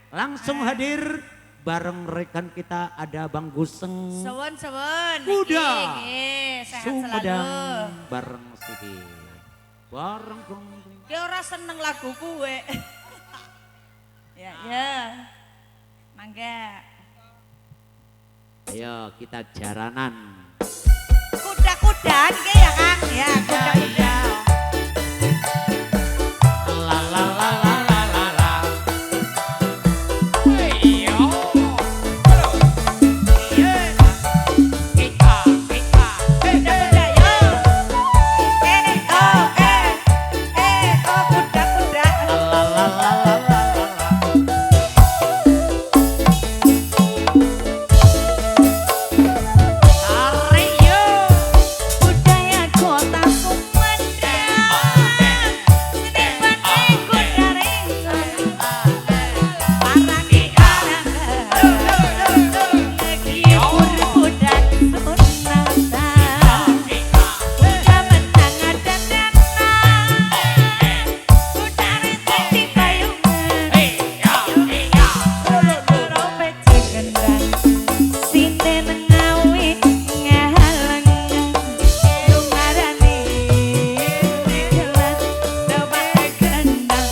Langsung hadir bareng rekan kita ada Bang Guseng. Sewon. Kuda. Sehat Sumedang selalu. bareng Siti. Bareng dong. Dia ora seneng lagu kuwe. Ya. Mangga. Ayo kita jaranan. Kuda-kudaan iki ya Kang. Ya, kuda-kuda. La la la la la la la. Kuda-kuda yo. Kuda-kuda. La la la la la la. Tarik yo. Budaya kota Sumedang. Seni kuda ringkong. Para kita ngehibur budak sunatan. Kuda menang dandanan. Kuda ringkong di payungan. Trompet gendang. Sine ngawi ngahalangan. Lumarani dikelan. Dobak gendang.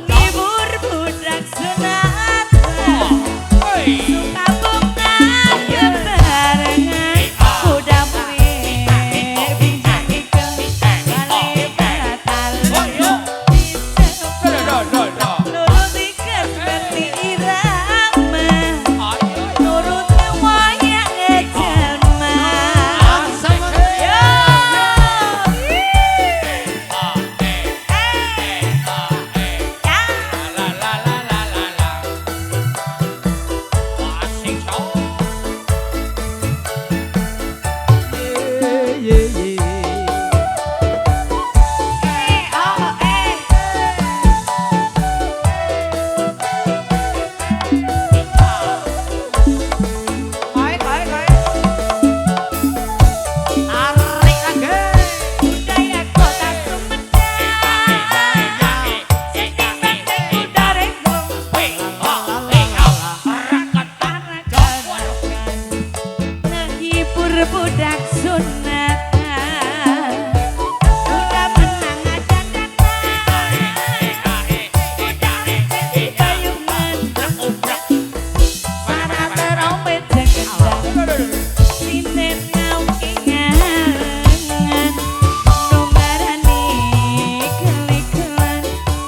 Hibur budak sunatan. Suka bunga bebarengan. Kuda muir bincang ikel. Balik batal. Nuruti seperti irama. Nuruti wayang jelma. Yo. Budaya kota Sumedang. Seni bandeng kuda ringkong. Ngehibur budak sunatan. Kuda menang dandanan. Kuda ringkong di payungan. Para trompet gendang. Sine ngawi ngahalangan. Numarani kelikelan.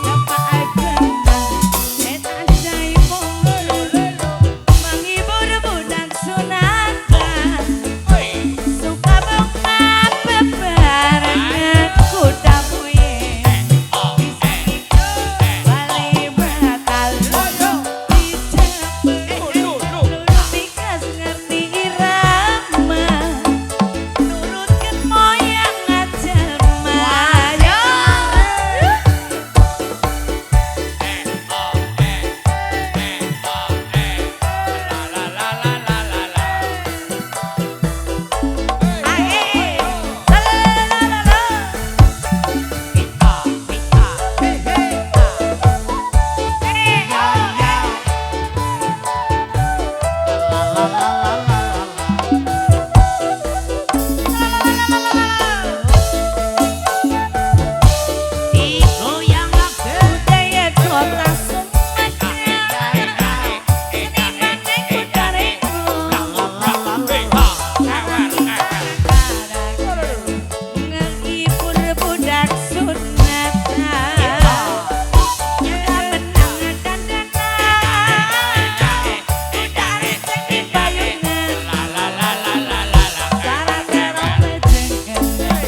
Dobak gendang. Setan jaipong. Menghibur budak sunatan. Suka bunga bebarengan. Kuda muir bisa ikut balik batal. Nuruti kas ngerti irama. Nurutkan moyang jelma. Yo. Ae. Budaya kota Sumedang. Seni bandeng kuda ringkong. Ngehibur budak sunatan. Kuda menang dandanan. Kuda ringkong di payungan. Para trompet gendang.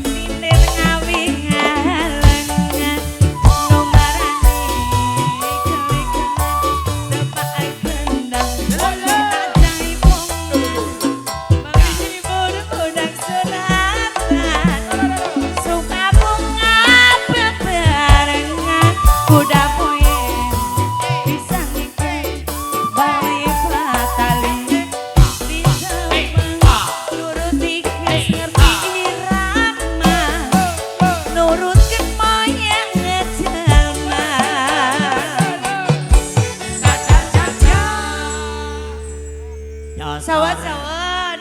Sine ngawi ngahalangan. Numarani kelikelan. Dobak gendang. Setan jaipong. Menghibur budak sunatan. Suka bunga bebarengan. Kuda muir bisa ngikut balik batali. Nuruti kas ngerti irama. Nurutkan moyang jelma.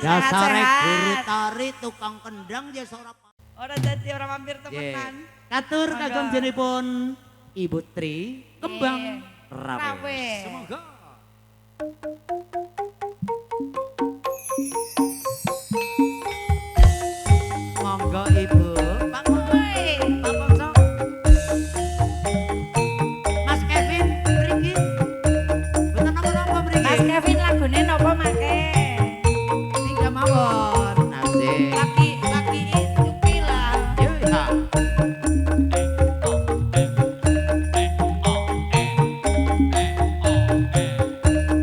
Dasare guru sehat-sehat. tari tukang kendang ya ora. Ora dadi ora mampir temenan. Katur Monggo. kagem jenipun Ibu Tri Kembang Rawe. Rawe. Semoga monggo Ibu. Pak Woi. Pak Kosong. Mas Kevin mriki. Mboten napa-napa mriki. Mas Kevin lagune napa make? Tinggal mawon. Asik. Laki cupilan. Yuk, ya.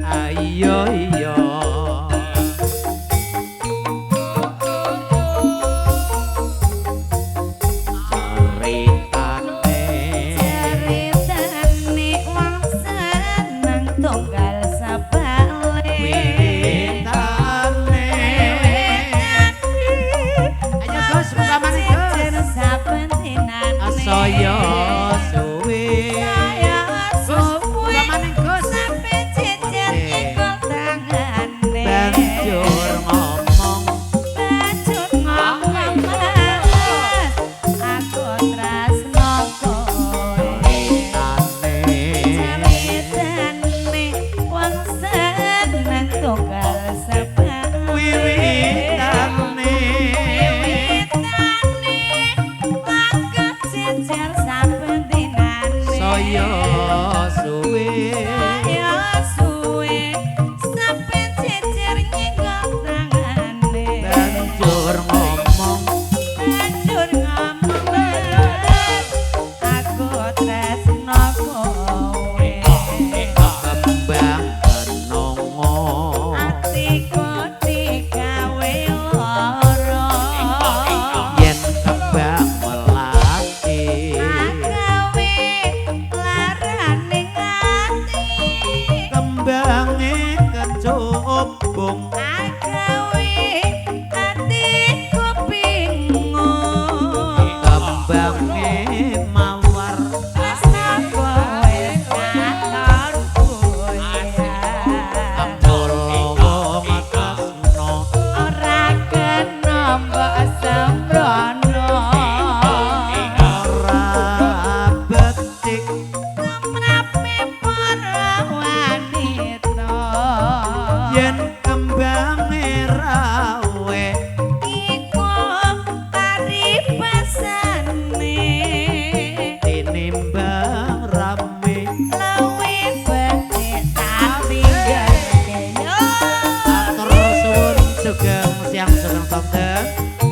Ayo iya. Ceritane wong seneng tunggal sabale. Witane. Ayo Gus, rekaman Gus. Saben dinane. Saya suwe. Saya suwe. Rekaman Gus. Sampe jejer nyekel tangane. Banjur ngomong. Bajut ngomong mas, aku tresno kowe. Ceritane wong seneng tunggal sabale. Wiwitane. Wiwitane langkah jejer saben dinane. Saya suwe. Saya suwe sampe jejer nyekel tangane. Banjur ngomong. Banjur ngomong aku tresno kowe. Kembang kenongo. Atiku digawe lara. Yen kembang melati. Agawe laraning ati. Kembange kecubung. Agawe atiku bingung. Kembange mawar. Tresno kowe katon kowe. Ampul wong tresno. Ora kena mbok sembrono. Ora becik. Tumrape para wanita. Yen kembange rawe. Iku paribasane. Tinimbang rame. Luwe becik tapi gede. Atur suwun sugeng siang sugeng sonten.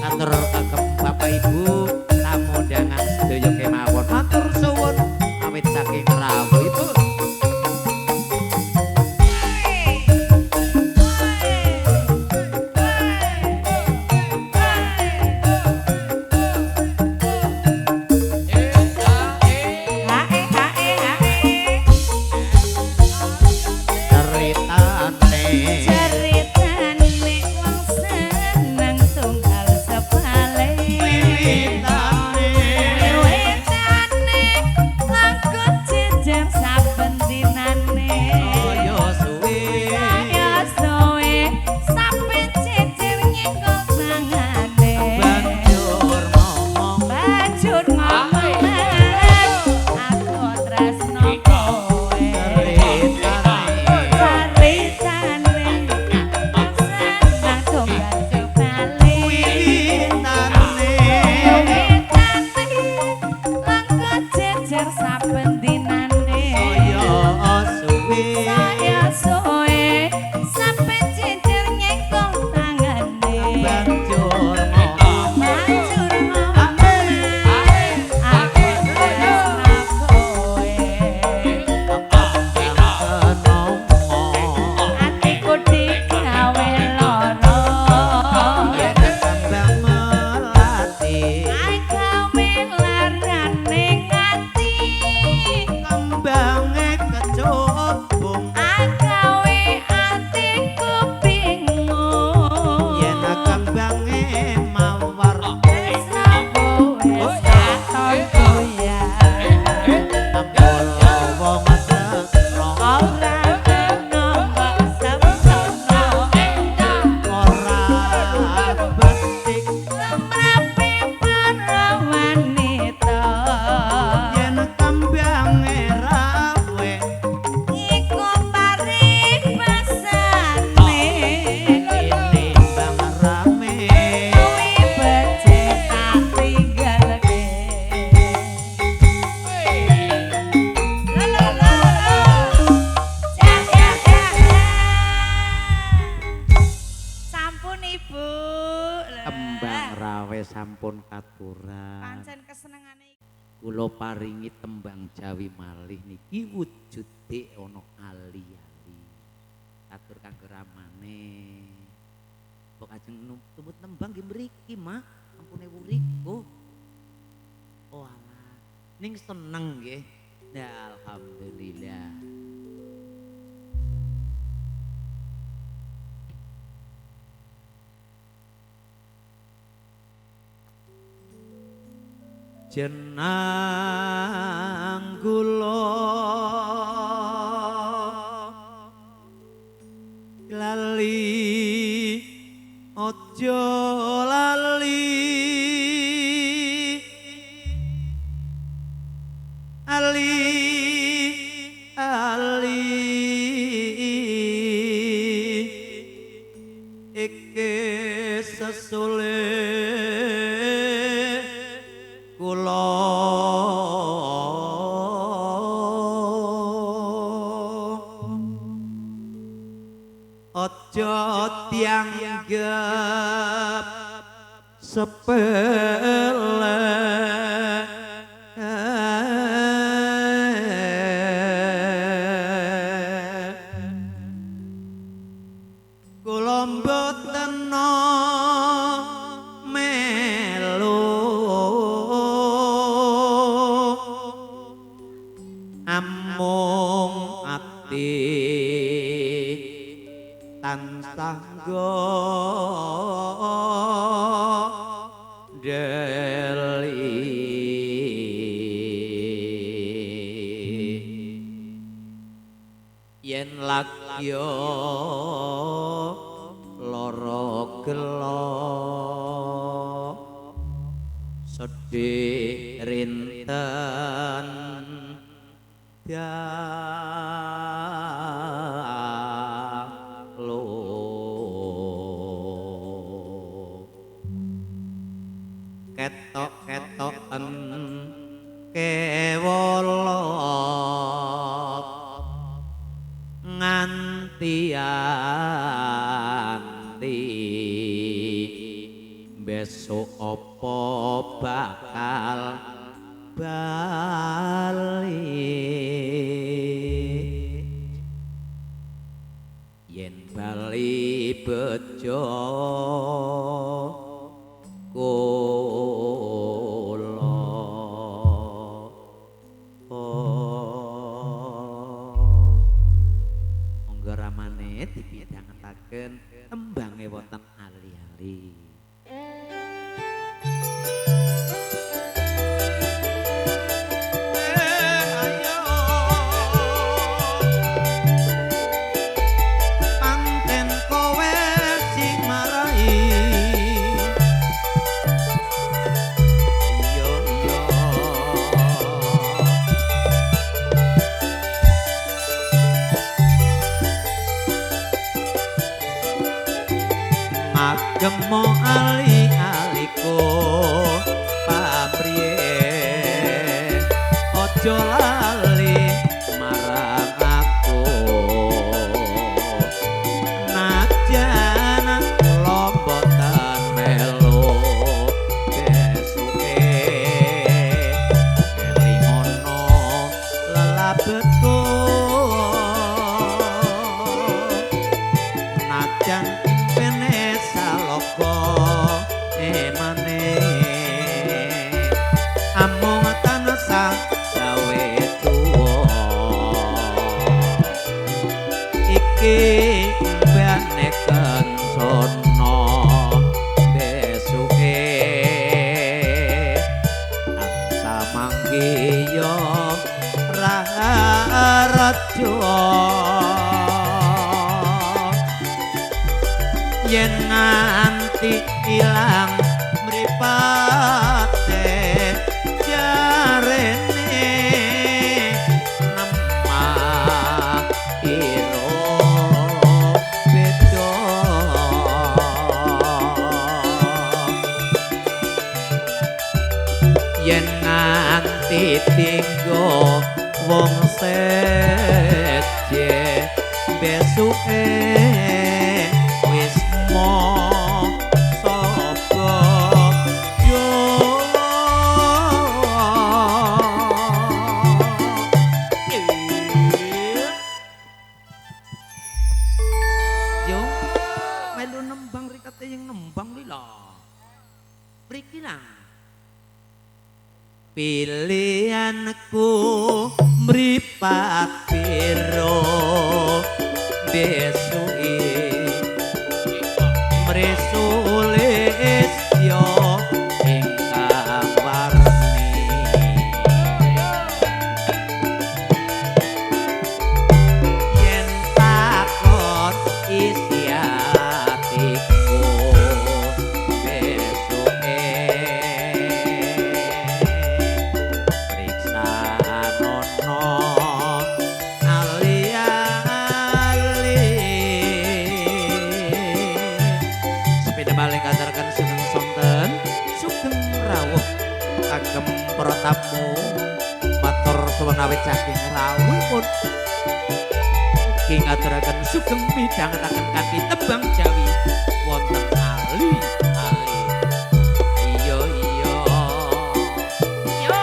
Atur kagem Bapak Ibu tamu undangan sedaya kemawon. Atur suwun awit saking rawuh Ibu. Ceritane. Ceritane wong seneng tunggal sebale. Wiwitane. Wiwitane laku jejer saben dinane. Saya suwe. Saya suwe sampe jejer nyekel tangane. Banjur ngomong. Banjur ngomong aku tresno kowe. Ceritane wong seneng tunggal sebale. Wiwitane. Langkah jejer saben dinane. Saya suwe. Saya suwe sampe jejer nyekel tangane. Banjur ngomong. Banjur ngomong aku tresno kowe. Kenongo. Atiku digawe lara. Yen kembang melati. Agawe laraning ati. kula paringi tembang Jawi malih niki wujude ana ali-ali. Atur kangge ramane. Kok ajeng tumut tembang nggih mriki, Mak. Ampune wuriku. Oh alah, ning seneng nggih. Ya alhamdulillah. Jenang kula lali ojo lali ali ali iki sesule kula aja dianggep sepele kula mboten amung ati tansah deli yen lagya lara gelo sedih rinten dalu ketok-ketoken kewolot nganti-anti besok apa bakal bali yen bali bejo kula monggo ramane dipidhangetaken tembange wonten ali-ali. Gemo ali-aliko papriye ojo lali marang aku najan lombotan melu besuke kelingono lelabetku najan emane amung tansah gawe tuwa iki baneken sono besuke tansah manggiyo raharjo yen nganti ilang mripate jarene nemah iro beda yen nganti tinggo wong seje besuke sapa yo pilihanku mripat piro besuke mresulis yo ingkang warni yen takon isi atiku besuke priksa nono ali-ali sepeda maling kadarkan sugeng sonten sugeng rawuh kagem para tamu matur suwun awit saking rawuhipun ugi ngaturaken sugeng midhangetaken kanthi tembang Jawi wonten ali-ali iya iya yo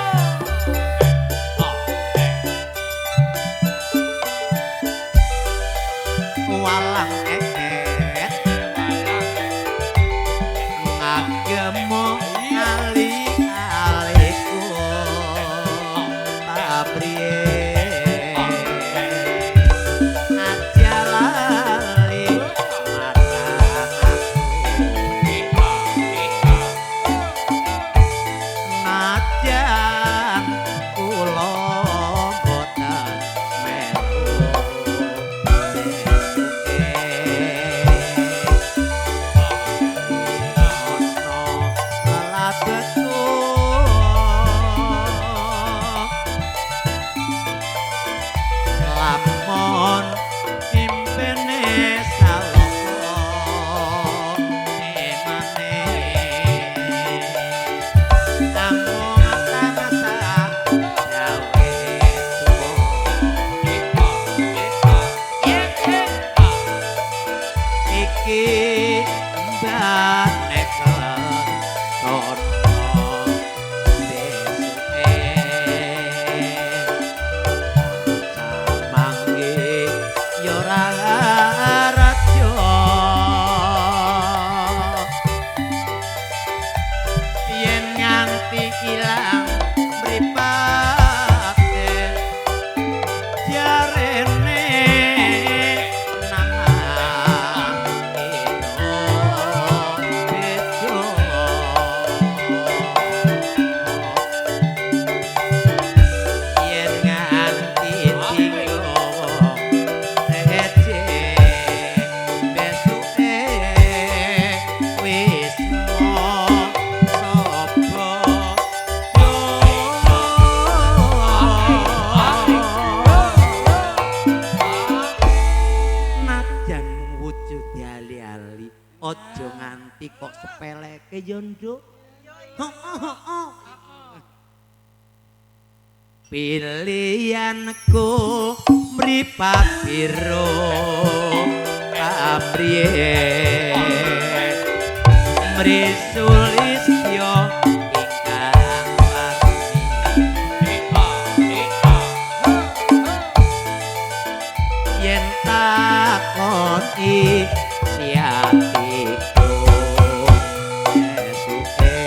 walang eket ngagemo ali-aliku papriye aja lali najan kula boten melu besuke ono lalabetku lamun impene saloko emane kanggo masa-masa gawe iki mbane kono besuke samangke yo ora rajo yen nganti ilang mripate jarene nang ino bejo yen nganti digowo rece besuke wis mo sapa najan wujud ali-ali aja nganti kok sepeleke yo nduk pilihanku mripat piro papriye mrisulis yo ingkang warni yen takoni siatiku besuke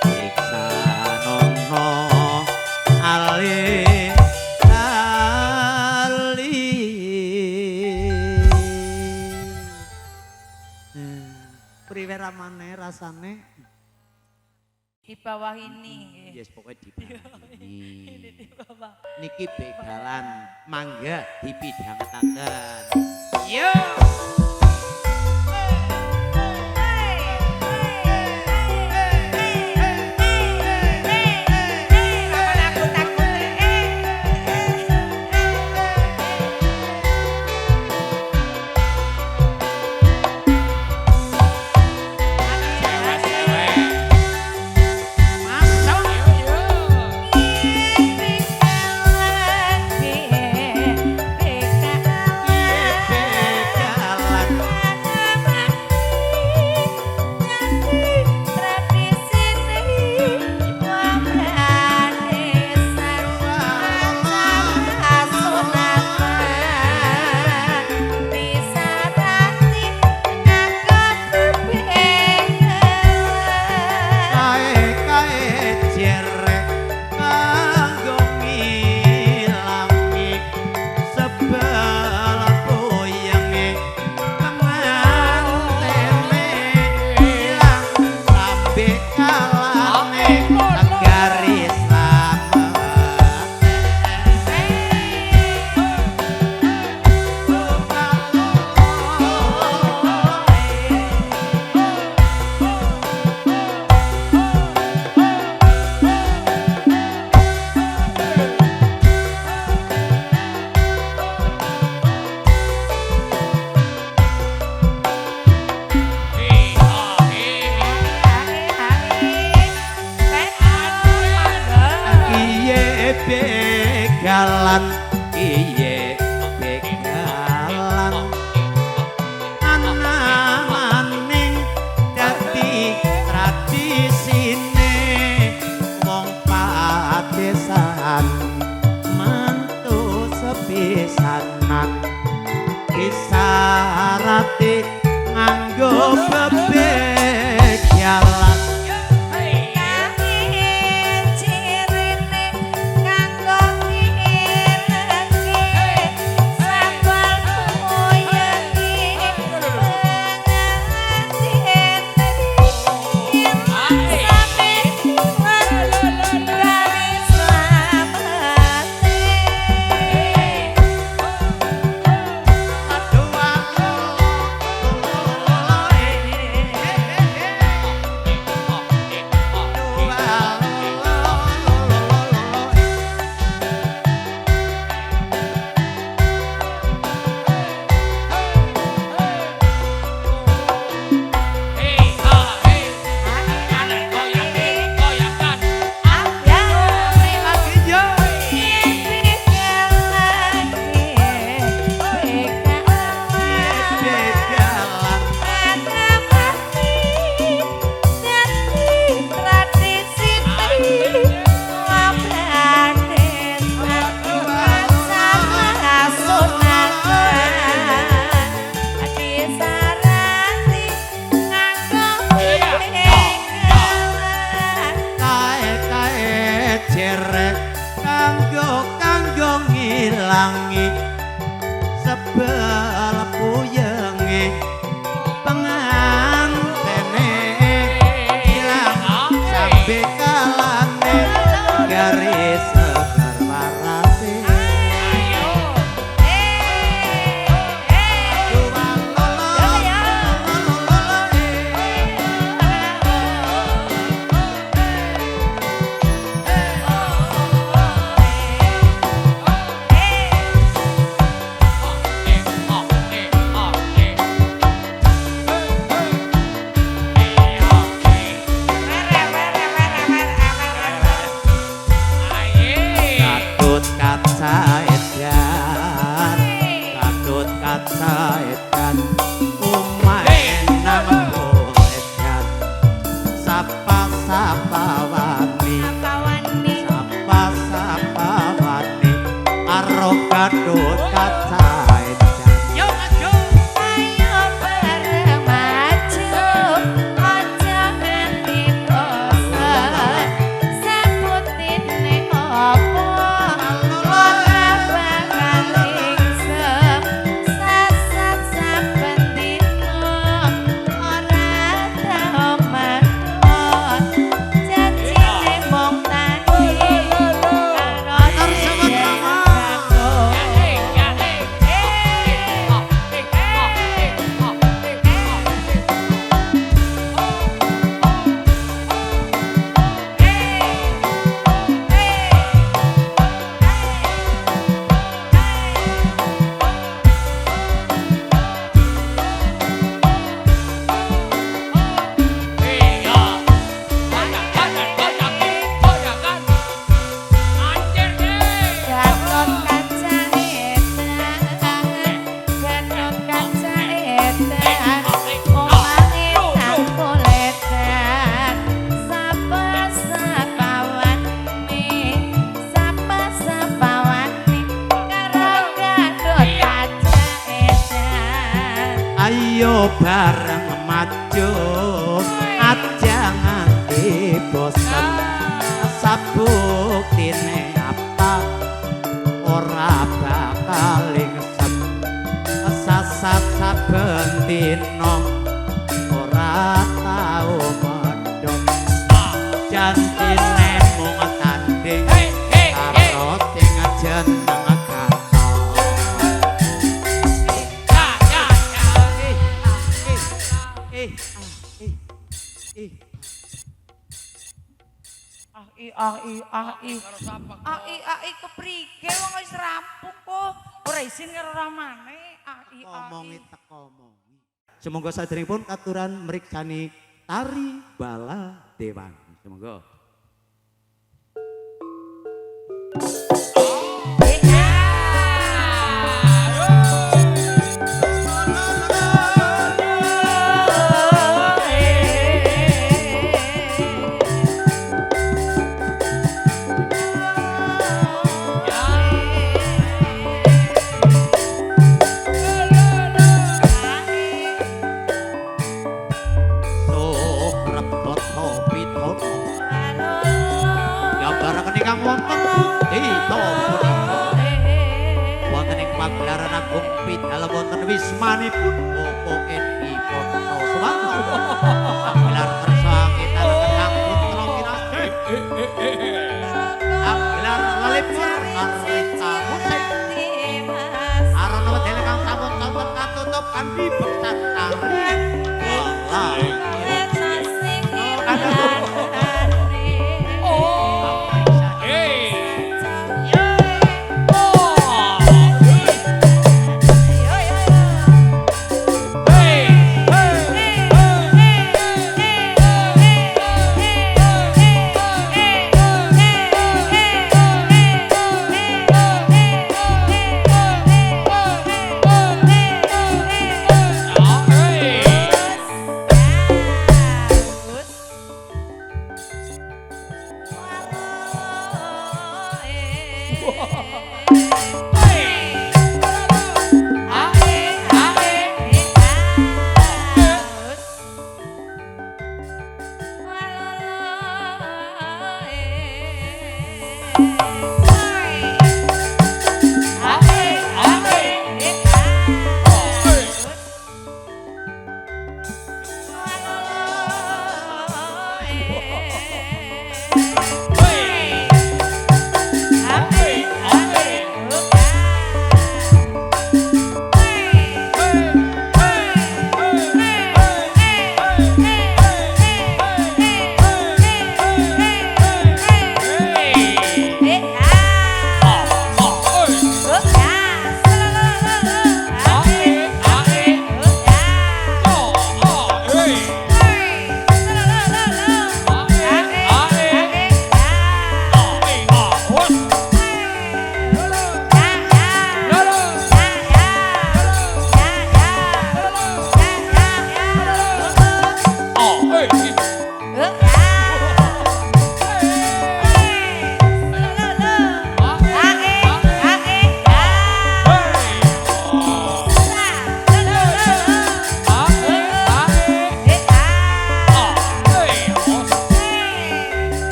priksa nono ali-ali priwe ramane rasane Di bawah ini. yes pokoknya di bawah ini Di bawah. niki begalan mangga dipidhangetaken yo begalan iye begalan ana-aning dadi tradisine wong padesan mantu sepisanan isarate nganggo bebegalan kanggo ngilangi sebel puyenge pengantene ilang sampe kalane garis sebar warase Katut kaca edan umahe nang edan sapa-sapa wani karo katut kaca edan yo maju ayo bareng maju aja nganti bosan sebutine opo ayo bareng maju aja nganti bosen sabuktine apa ora bakal ngesep sasat saben dina ora tau medhot jantine mung tanding karo sing jeneng keprike wong wis rampung kok ora isin karo ramane omongi teko omongi semoga saderengipun katuran mriksani tari bala dewan semoga ingkang wonten Buddhita punika wonten ing pagelaran agung pidal wonten wismanipun Bapak Edi Poto Suwanto pagelaran kersa kita kang putra kinasih pagelaran lalipur arita musik arana wedel kang sampun tonton katutup kanthi beksan tari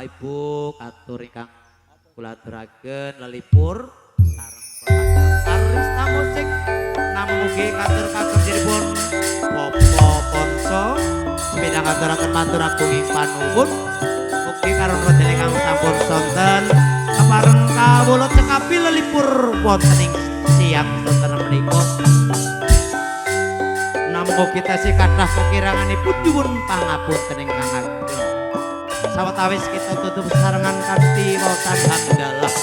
Ibu katur ingkang kula aturaken lelipur sareng Arista musik namung ugi katur kagem diripun Popo Ponso pinang aturaken matur agunging panuwun ugi karo rodene kang sampun sonten kepareng kawula cekapi lelipur wonten ing siang sonten menika namung kita si kathah kekiranganipun nyuwun pangapunten ingkang ageng sawetawis kita tutup sarengan kanthi waosan hamdalah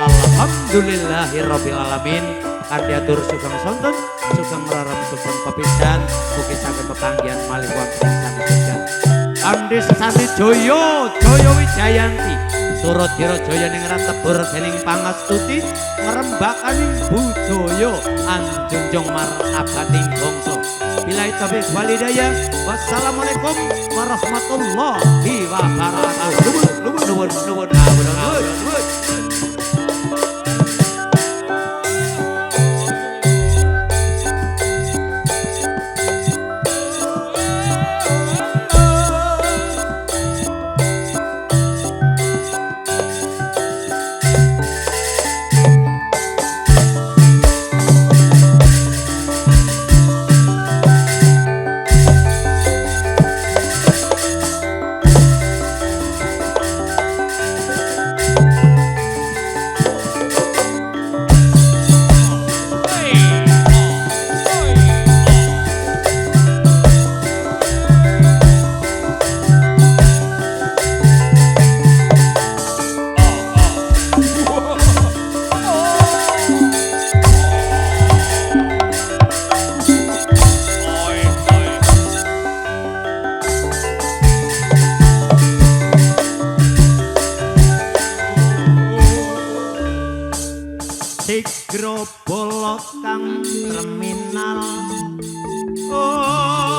alhamdulillahirabbil alamin kanthi atur sugeng sonten sugeng rarem sugeng pepisan ugi saged pepanggihan malih wonten ing sanebatan kanthi sesanti Jaya Jaya Wijayanti surut Dira Jaya ning ratebur dening pangastuti ngrembakaning budaya anjunjung martabating bangsa billahi taufiq wal hidayah wassalamualaikum warahmatullahi wabarakatuh nuwun Sigro bolot kang terminal oh